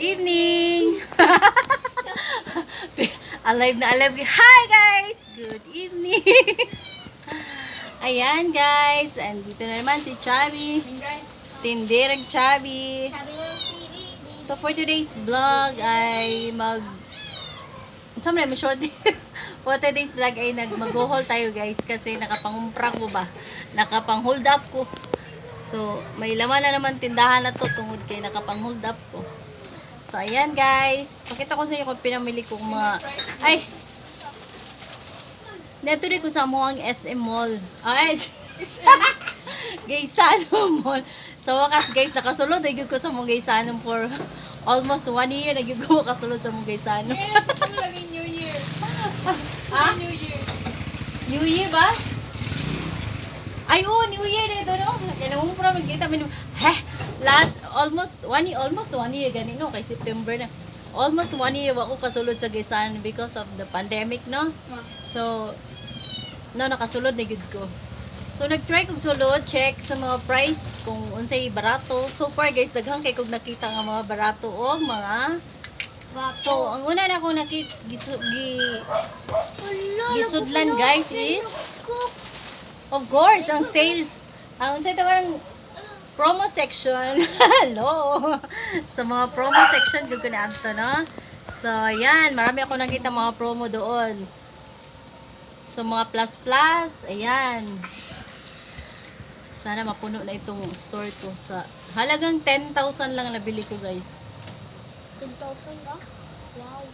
Evening! Alive na alive. Hi guys! Good evening! Ayan guys, andito na naman si Chubby. Tindirang Chubby. So for today's vlog ay may short for today's vlog ay mag-haul tayo guys kasi nakapangumpra ko ba? Nakapang-hold up ko. So may laman na naman tindahan na to tungod kay nakapang-hold up ko. So ayan guys, pakita ko sa inyo kung pinamili ko mga natuloy ko sa muang SM Mall. Gaysano Mall. So wakas guys, nakasulod ay ko sa mong Gaysano for almost 1 year na ko kasulod sa mong Gaysano. New Year. New Year. New Year ba? Ay, New Year dito, no? Kaya naman po namin kita. Almost 1 year ganito, kay September na. Almost 1 year ako kasulod sa Gaysano because of the pandemic, no? So, nakasulod na good ko. So, nag-try kong sulod, check sa mga price kung unsay barato. So far, guys, daghang kay kog nakita nga mga barato o mga. So, ang una na akong gisudlan, guys, is of course, ang sales, ang unsay tawag promo section. Hello. Sa mga promo section ko na adto, no? So, ayan, marami ako nakita mga promo doon. So, mga plus, ayan. Sana mapuno na itong store ko. Sa halagang 10,000 lang nabili ko, guys. 10,000 ba? Wow.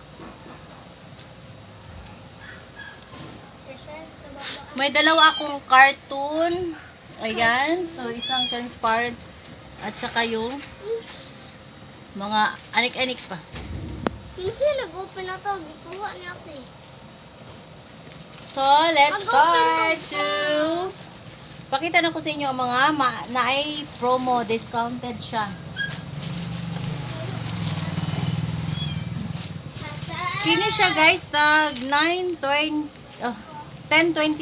May dalawa akong cartoon. Ayan. So, isang transparent at saka yung mga anik-anik pa. Hindi nag-open na to. Gikuha niya ako eh. So, let's start to pakita na ko sa inyo ang mga naay promo, discounted siya. Kini siya guys, tag 10.20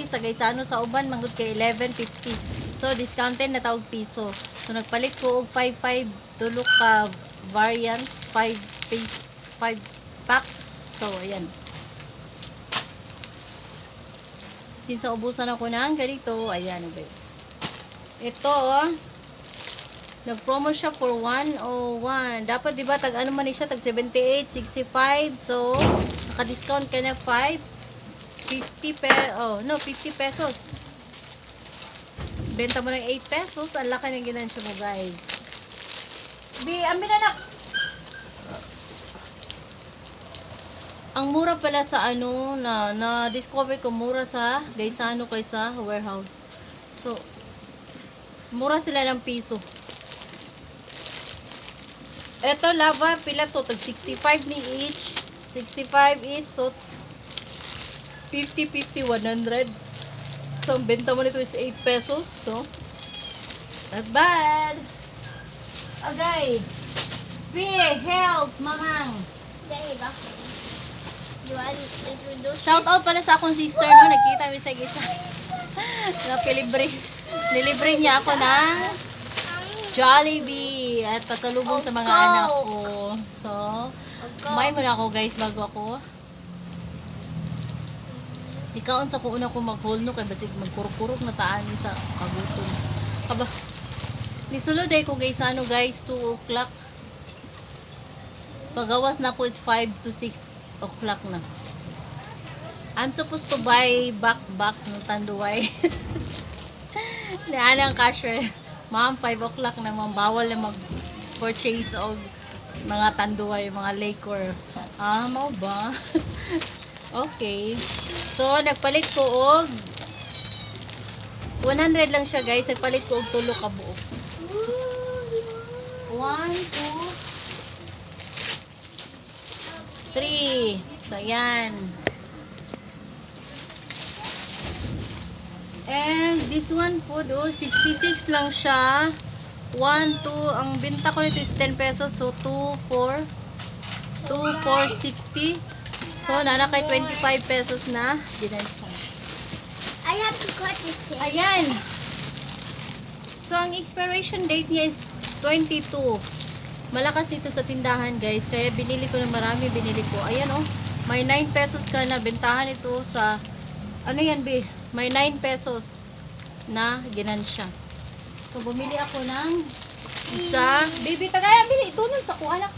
sa Gaysano, sa uban manggod kay 11.50. So, discounted na tawag piso. So, nagpalit ko og 5.5 tulo ka variants, 5 packs. So, ayan. Since ubusan ako ng ganito, ayan. Ito, nag-promo siya for 101. Dapat, diba, tag ano man siya, tag 78, 65. So, naka-discount ka na 50 pesos. Benta mo ng 8 pesos. Ang laki ng ginansya mo, guys. Amin na. Ang mura pala sa na-discover ko mura sa Gaysano kaysa warehouse. So, mura sila ng piso. Ito, lava, pila to? Tag 65 ni each. 65 each. So, 50, 100. So, ang benta mo nito is 8 pesos. So, not bad. Okay. Help, mahang. Dahil ba? You want to introduce? Shout out pala sa akong sister, no? Nagkita mi sa gisa. Nilibre niya ako ng Jollibee at pasalubong sa mga anak ko. So, kumain muna ako guys bago ako. Ikaon sa ko una ko mag-hold no kay basig magkurkurok na taan sa kagutom. Aba. Nisulod ay ko guys guys 2 o'clock. Pagawas na ko is 5 to 6 o'clock na. I'm supposed to buy box ng tanduay. Nianang cashier. Ma'am, 5 o'clock na ma'am. Bawal na mag-purchase o mga tanduay, mga liquor. Mau ba? Okay. So, nagpalit ko og 100 lang siya guys. Nagpalit ko og tulo ka buo. 1, 2, 3. So, yan. And this one po, 66 lang siya. 1, 2. Ang binta ko nito is 10 pesos. So, 2, 4, 60. So, nanakay 25 pesos na. Dinansya. I have to cut this thing. Ayan. So, ang expiration date niya is 22. Malakas ito sa tindahan, guys. Kaya binili ko ng marami, binili ko. Ayan, oh. May 9 pesos ka na. Bentahan ito sa, ano yan, be? May 9 pesos na ginansya. So, bumili ako ng isa. Baby, tagayan, bili. Ito nun sa kuha. Ano?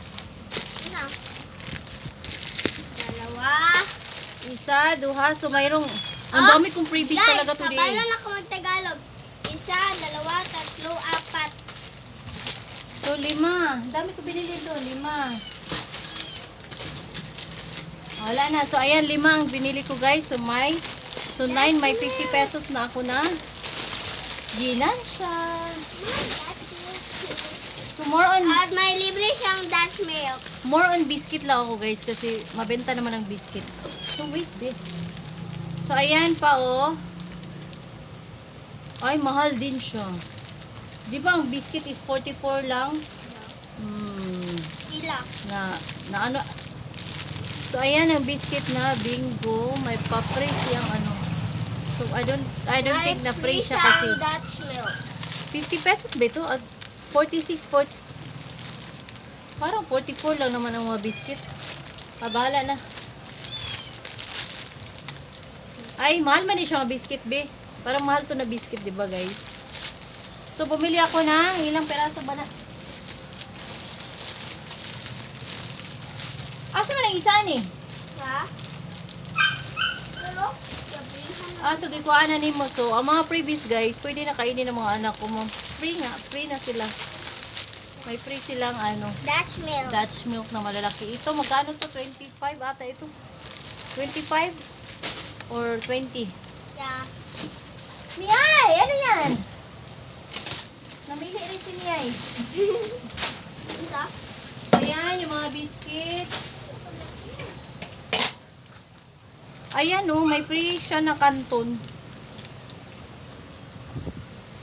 Dalawa. Isa, duha. So, mayroong, ang Ah, dami kong freebies Guys, talaga today. kabalan ako mag-Tagalog. Isa, dalawa, tatlo, apat. So, 5. Ang dami ko binili doon. 5. Wala na. So, ayan, 5 ang binili ko, guys. So, 9, may 50 pesos na ako na ginansya. So, At may libre siyang Dutch milk. more on biscuit lang ako, guys, kasi mabenta naman ang biscuit. So, wait, babe. So, ayan pa, oh. Ay, mahal din siya. Di ba, ang biscuit is 44 lang? Ila. Na ano. So, ayan ang biscuit na bingo. May pa-free siyang ano. So, I don't think na free siya kasi. Dutch milk. 50 pesos ba ito? At 46, 40. Parang 44 lang naman ang mga biscuit. Bahala na. Ay, mahal man siya mga biscuit, be. Parang mahal to na biscuit, di ba, guys? So, bumili ako ng ilang peraso ba na? Asa man ang isa ni? Ha? Pero, gabihan na. So, gikuhaan na nimo. So, ang mga freebies, guys, pwede na kainin ng mga anak ko mo. Free nga. Free na sila. May free silang, ano, Dutch milk. Dutch milk na malalaki. Ito, magkano to? 25 ata ito. 25? Or 20? Yeah. Miyay! Ano yan? Namili rin si Miyay. Isa? Ayan, yung mga biscuit. Ayan, oh, may free siya na kanton.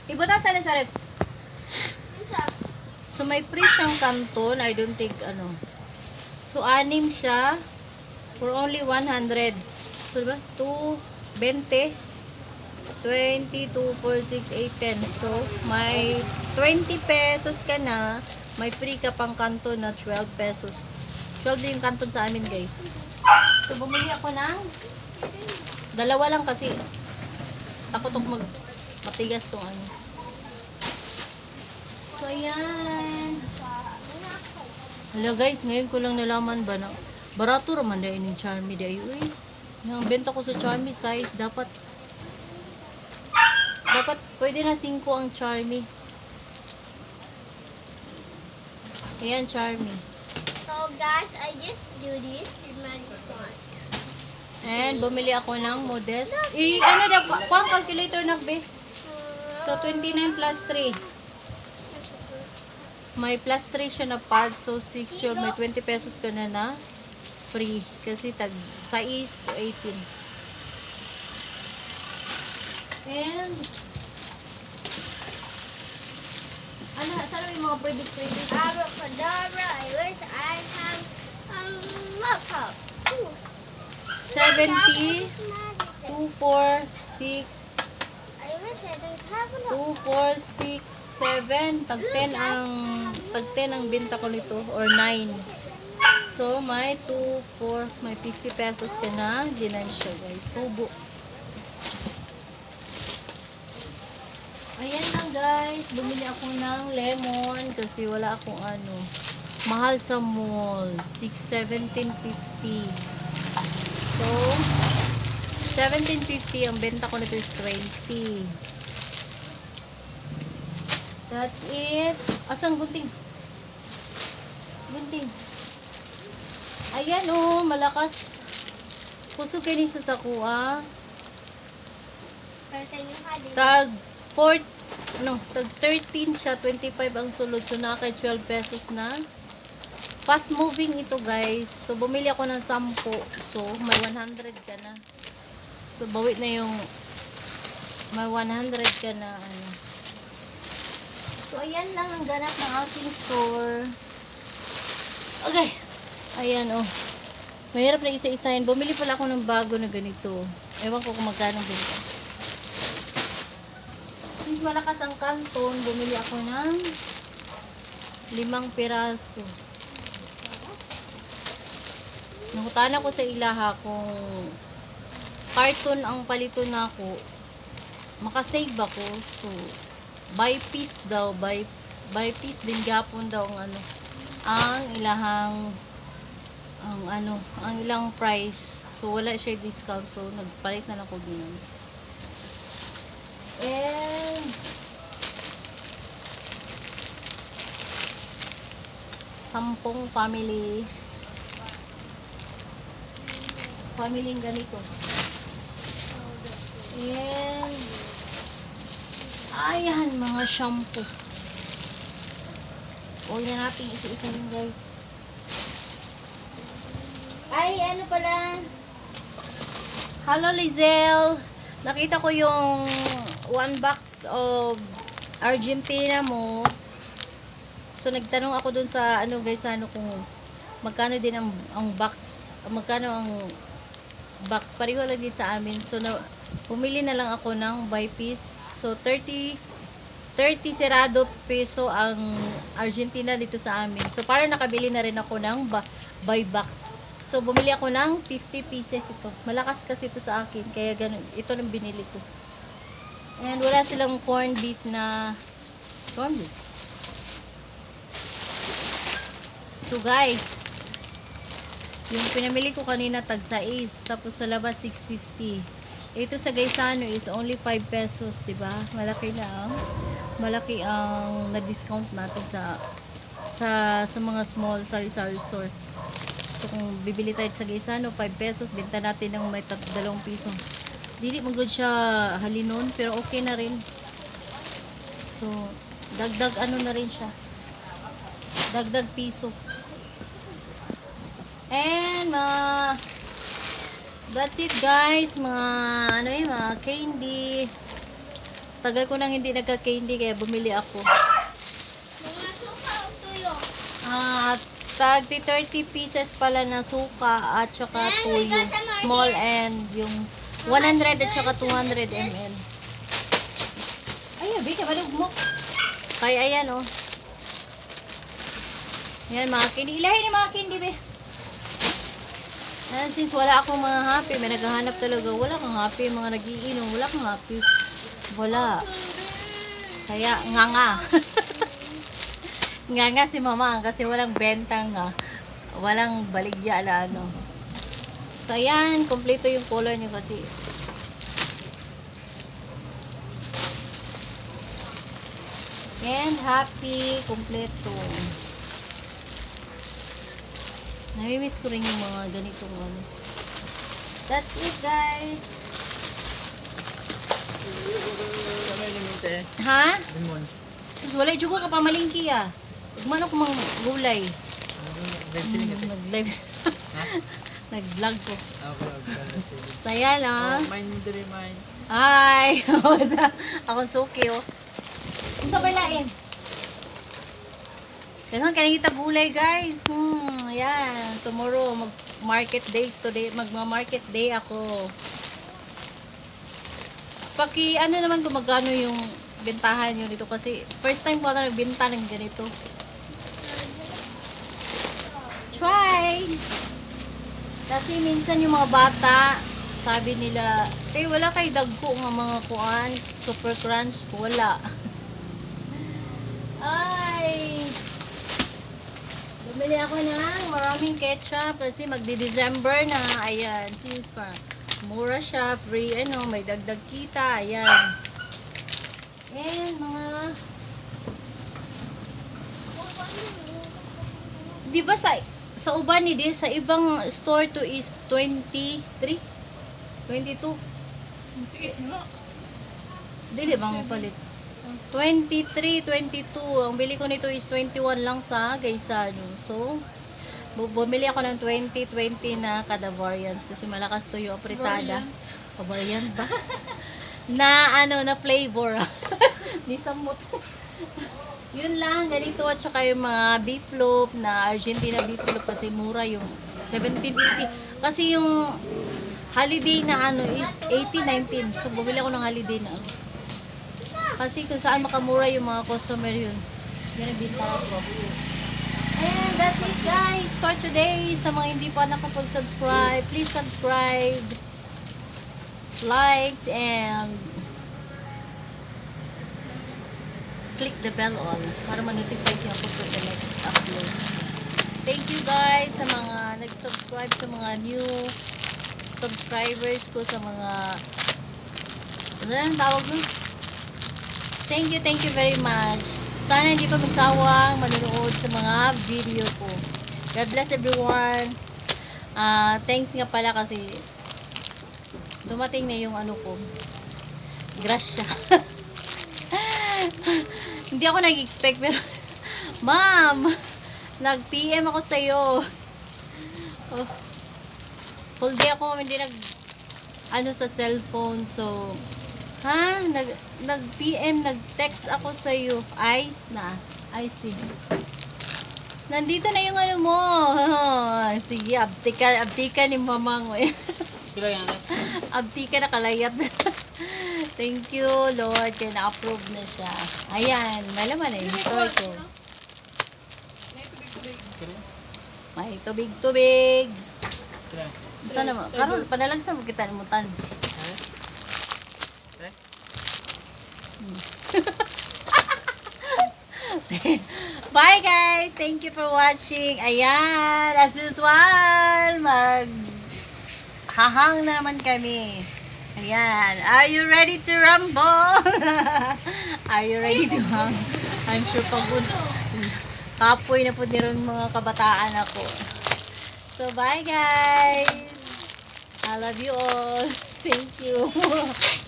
Ibutan sa ref. Isa? So, may free siyang kanton. I don't think, ano. So, 6 siya. For only 100. So, diba? 2, 20. 20, 2, 4, 6, 8, 10. So, may 20 pesos ka na. May free ka pang kanton na 12 pesos. 12 din yung kanton sa amin, guys. So, bumili ako ng dalawa lang kasi takot ako matigas tong ano. So, ayan. Hala, guys, ngayon ko lang nalaman ba na barato raman dahil yung Charmy dahil. Uy, yung benta ko sa Charmy size, dapat pwede na 5 ang Charmy. Ayan, Charmy. So guys, I just do this in my phone. And bumili ako ng Modest. Ano daw, kuha calculator na, be. So, 29 plus 3. May plus 3 siya na pad. So, 6 yun. May 20 pesos ka na na free. Kasi tag 6, 18. And ano, saan yung mga product? Abracadabra, I wish I had a laptop. Ooh. 70, It's 2, magic. 4, 6, I wish I didn't have a 2, laptop. 4, 6, 7. Tag 10 ang binta ko nito. Or 9. So, may 2, 4, may 50 pesos ka na. Ginansya, guys. Tubo. Ayan lang, guys. Bumili ako ng lemon kasi wala akong ano. Mahal sa mall. 17.50. So, 17.50. Ang benta ko nito is 20. That's it. Asang gunting? Gunting. Ayan, oh. Malakas. Puso kayo niya sa kuha. Pero sa inyo ka din. Tag 13 siya, 25 ang sulod. So, naka 12 pesos na. Fast moving ito, guys. So, bumili ako ng 10. So, may 100 ka na. So, bawi na yung may 100 ka na, ano. So, ayan lang ang ganap ng aking store. Okay. Ayan, oh. Mahirap na isa-isahin. Bumili pala ako ng bago na ganito. Ewan ko kung magkano ganito. Since malakas ang kanton, bumili ako ng 5 piraso. Nangutana ko sa ilaha kung carton ang palito na ako, makasave ako. So, by piece daw, by piece din gapon daw ang ano, ang ilahang ang ilang price. So, wala siya discount. So, nagpalit na lang ko din. And, sampung family ng ganito. And, ayan, mga shampoo. Huwag na natin isa-isa yun, guys. Ay, ano pala? Hello, Lizelle. Nakita ko yung 1 box of Argentina mo. So, nagtanong ako dun sa, ano guys, ano kung magkano din ang box, magkano ang box. Pareho lang din sa amin. So, pumili na lang ako ng by piece. So, 30 serado peso ang Argentina dito sa amin. So, parang nakabili na rin ako ng by box. So, bumili ako ng 50 pieces ito. Malakas kasi ito sa akin. Kaya ganun, ito lang binili ko. And wala silang corn beef na corn beef. So, guys, yung pinamili ko kanina tag 6, tapos sa labas 6.50. Ito sa Gaisano is only 5 pesos, 'di ba? Malaki ang na-discount natin sa mga small sari-sari store. So kung bibili tayo sa Gaisano 5 pesos, benta natin ng may 2 piso. Dili mo good siya halinon, pero okay na rin. So dagdag ano na rin siya. Dagdag piso. And that's it guys, mga candy. Tagal ko nang hindi nagka-candy kaya bumili ako. Mga suka o tuyo? Tag 30 pieces pala na suka at saka tuyo. Small and yung 100 at saka 200 ml. Ay, abi ka balog mo. Kaya ayan oh. Ayan mga candy. Ilahin ni mga candy be. And since wala akong mga happy, may naghahanap talaga. Wala kang happy, mga nagiinom. Wala kang happy. Wala. Kaya, nga. nga si mama kasi walang benta nga. Walang baligya na ano. So, ayan. Kompleto yung color nyo kasi. And happy. Kompleto. Namimiss ko rin yung mga ganitong ano. That's it guys. Ha? Tapos wala juga ka pamalingki ah. Ugman ako mang gulay. Nag-live. Nag-vlog ko. Saya na. Mine diri mine. Ay. Akong suki oh. Ang sabalain. Ganun ka nakita gulay guys. Ayan. Tomorrow mag-market day. Today magma-market day ako. Ano naman kung magkano yung bentahan nyo dito kasi first time ko na nagbenta ng ganito. Try! Kasi minsan yung mga bata sabi nila, wala kay dagko nga mga kuan, super crunch, wala. Ay! Bumili ako ng maraming ketchup kasi magdi-December na. Ayan, since mura siya, free may dagdag kita. Ayan. And mga di ba sa uban ni di sa ibang store to is 23 22 dili bang palit 23, 22. Ang bili ko nito is 21 lang sa Gaisano. So, bumili ako ng 20 na kada variants kasi malakas to yung apritada. Variant ba? na flavor. Nisamot. Yun lang, ganito at saka yung mga beef loaf na Argentina beef loaf kasi mura yung 17.50. Kasi yung holiday na is 18.19. So, bumili ako ng holiday na kasi kung saan makamura yung mga customer yun. Yan ang bintana ko. And that's it guys for today. Sa mga hindi pa nakapag-subscribe, please subscribe, like, and click the bell on para ma-notify niyo ako for the next upload. Thank you guys sa mga nag-subscribe, sa mga new subscribers ko, sa mga ano ang tawag nun? Thank you very much. Sana hindi pa magsawang manonood sa mga video ko. God bless everyone. Thanks nga pala kasi dumating na yung ano ko. Grasya. Hindi ako nag-expect pero Ma'am, nag-PM ako sa'yo. Oh, full day ako hindi ano sa cellphone. So, nag-PM, nag-text ako sa'yo. Ice na. Ice. Nandito na yung ano mo. Sige, abtika ni mamang. Pila yan? Abtika na kalayat. Thank you, Lord. Kaya na-approve na siya. Ayan, malaman na yung story ko. May tubig-tubig. Sana mo? Karon panalagsan mo kita limutan. Bye guys! Thank you for watching. Ayan, as usual, hahang na naman kami. Ayan, are you ready to rumble? Are you ready to hang? I'm sure pagod. Kapoy na po niron mga kabataan ako. So bye guys! I love you all. Thank you.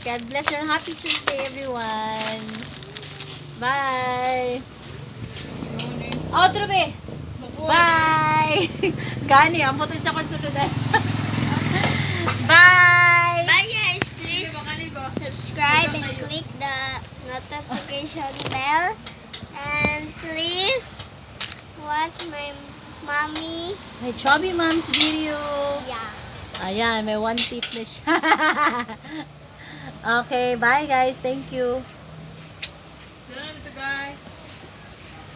God bless you and happy Tuesday everyone. Bye! Oh, Trube! Bye! Gani, ang puto siya konsutudan. Bye! Bye guys, please subscribe and click the notification bell. And please watch my mommy. My chubby mom's video. Yeah. Ayan, may one tip na siya. Okay, bye guys. Thank you. Dito guys.